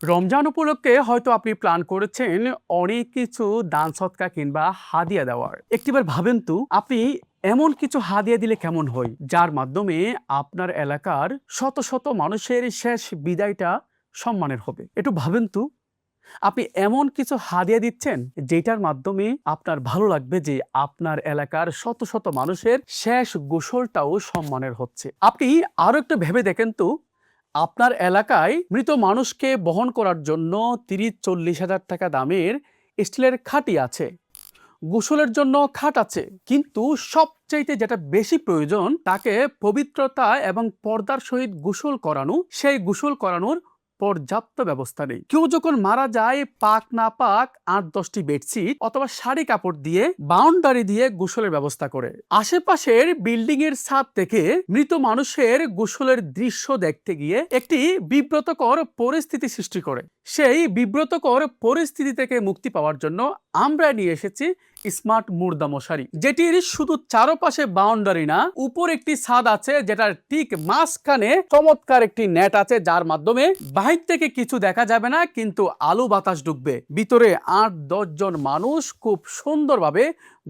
রমজান উপলক্ষে হয়তো আপনি প্ল্যান করেছেন অনেক কিছু দান সৎকা কিংবা হাদিয়া দেওয়ার। একটিবার ভাবেন তো আপনি এমন কিছু হাদিয়া দিলে কেমন হয় যার মাধ্যমে আপনার এলাকার শত শত মানুষের শেষ বিদায়টা সম্মানের হবে। একটু ভাবেন তো আপনি এমন কিছু হাদিয়া দিচ্ছেন যেটার মাধ্যমে আপনার ভালো লাগবে যে আপনার এলাকার শত শত মানুষের শেষ গোসলটাও সম্মানের হচ্ছে। আপনি আরো একটু ভেবে দেখেন তো আপনার এলাকায় মৃত মানুষকে বহন করার জন্য ৩০-৪০ হাজার টাকা দামের স্টিলের খাটি আছে, গোসলের জন্য খাট আছে, কিন্তু সবচাইতে যেটা বেশি প্রয়োজন তাকে পবিত্রতা এবং পর্দার সহিত গোসল করানো, সেই গোসল করানোর পর্যাপ্ত ব্যবস্থা নেই। কেউ যখন মারা যায় পাক না পাক ৮-১০টি বেডশিট অথবা শাড়ি কাপড় দিয়ে বাউন্ডারি দিয়ে গোসলের ব্যবস্থা করে আশেপাশের বিল্ডিং এর ছাদ থেকে মৃত মানুষের গোসলের দৃশ্য দেখতে গিয়ে একটি বিব্রতকর পরিস্থিতি সৃষ্টি করে। সেই বিব্রতকর পরিস্থিতি থেকে মুক্তি পাওয়ার জন্য আমরা নিয়ে এসেছি স্মার্ট মুর্দা মশারি, যেটির শুধু চারপাশে বাউন্ডারি না, উপর একটি ছাদ আছে যেটার ঠিক মাঝখানে চমৎকার একটি নেট আছে যার মাধ্যমে বাহির থেকে কিছু দেখা যাবে না কিন্তু আলো বাতাস ঢুকবে। ভিতরে ৮-১০ জন মানুষ খুব সুন্দরভাবে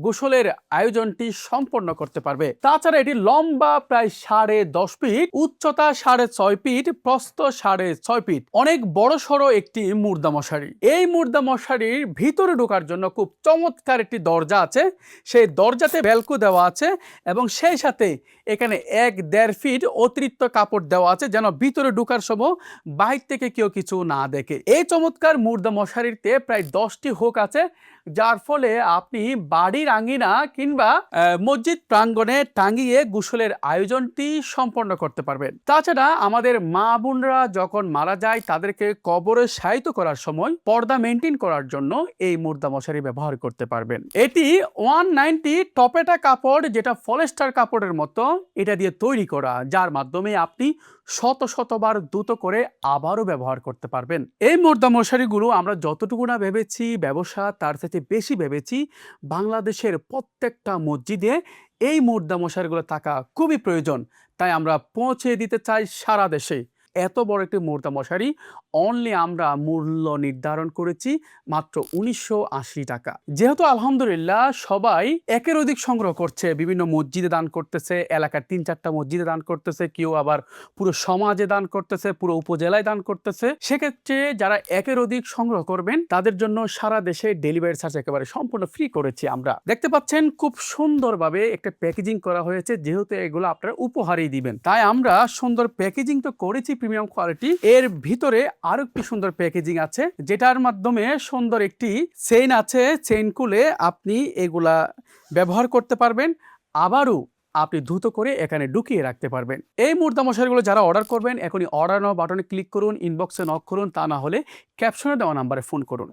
গোসলের আয়োজনটি সম্পন্ন করতে পারবে। তাছাড়া এটি লম্বা প্রায় ১০.৫ ফিট, উচ্চতা ৬.৫ ফিট, প্রস্থ ৬.৫ ফিট, অনেক বড় সড়ো একটি মুর্দা মশারি। এই মুর্দা মশারির ভিতরে ঢোকার জন্য খুব চমৎকার একটি দরজা আছে, সেই দরজাতে বেলকো দেওয়া আছে এবং সেই সাথে এখানে ১-১.৫ ফিট অতিরিক্ত কাপড় দেওয়া আছে যেন ভিতরে ঢোকার সময় বাহির থেকে কেউ কিছু না দেখে। এই চমৎকার মুর্দা মশারিতে প্রায় ১০টি হুক আছে, যার ফলে আপনি বাড়ির আঙ্গিনা কিংবা মসজিদ প্রাঙ্গণে টাঙিয়ে গোসলের আয়োজনটি সম্পন্ন করতে পারবেন। তাছাড়া আমাদের মা বোনরা যখন মারা যায় তাদেরকে কবরে শায়িত করার সময় পর্দা মেনটেন করার জন্য এই মুর্দা মশারি ব্যবহার করতে পারবেন। এটি 190 টপেটা কাপড়, যেটা পলিস্টার কাপড়ের মতো, এটা দিয়ে তৈরি করা, যার মাধ্যমে আপনি শত শতবার দ্রুত করে আবারও ব্যবহার করতে পারবেন। এই মুর্দা মশারিগুলো আমরা যতটুকু না ভেবেছি ব্যবসা, তার সাথে বেশি ভেবেছি বাংলাদেশের প্রত্যেকটা মসজিদে এই মুর্দা মশারিগুলো থাকা খুবই প্রয়োজন। তাই আমরা পৌঁছে দিতে চাই সারা দেশে। এত বড় একটি মুর্দা মশারি অনলি আমরা মূল্য নির্ধারণ করেছি মাত্র ১৯৮০ টাকা। যেহেতু আলহামদুলিল্লাহ সবাই একের অধিক সংগ্রহ করছে, বিভিন্ন মসজিদে দান করতেছে, এলাকার ৩-৪টা মসজিদে দান করতেছে, কেউ আবার পুরো সমাজে দান করতেছে, পুরো উপজেলায় দান করতেছে। সেক্ষেত্রে যারা একের অধিক সংগ্রহ করবেন তাদের জন্য সারা দেশে ডেলিভারি চার্জ একেবারে সম্পূর্ণ ফ্রি করেছি আমরা। দেখতে পাচ্ছেন খুব সুন্দরভাবে একটা প্যাকেজিং করা হয়েছে, যেহেতু এগুলো আপনারা উপহারেই দিবেন তাই আমরা সুন্দর প্যাকেজিং তো করেছি প্রিমিয়াম কোয়ালিটি। এর ভিতরে আরো একটি সুন্দর প্যাকেজিং আছে যেটার মাধ্যমে সুন্দর একটি চেইন আছে, চেইন খুলে আপনি এগুলা ব্যবহার করতে পারবেন, আবারও আপনি দ্রুত করে এখানে ঢুকিয়ে রাখতে পারবেন। এই মুর্দা মশারিগুলো যারা অর্ডার করবেন এখনই অর্ডার নাও বাটনে ক্লিক করুন, ইনবক্সে নক করুন, তা না হলে ক্যাপশনে দেওয়া নাম্বারে ফোন করুন।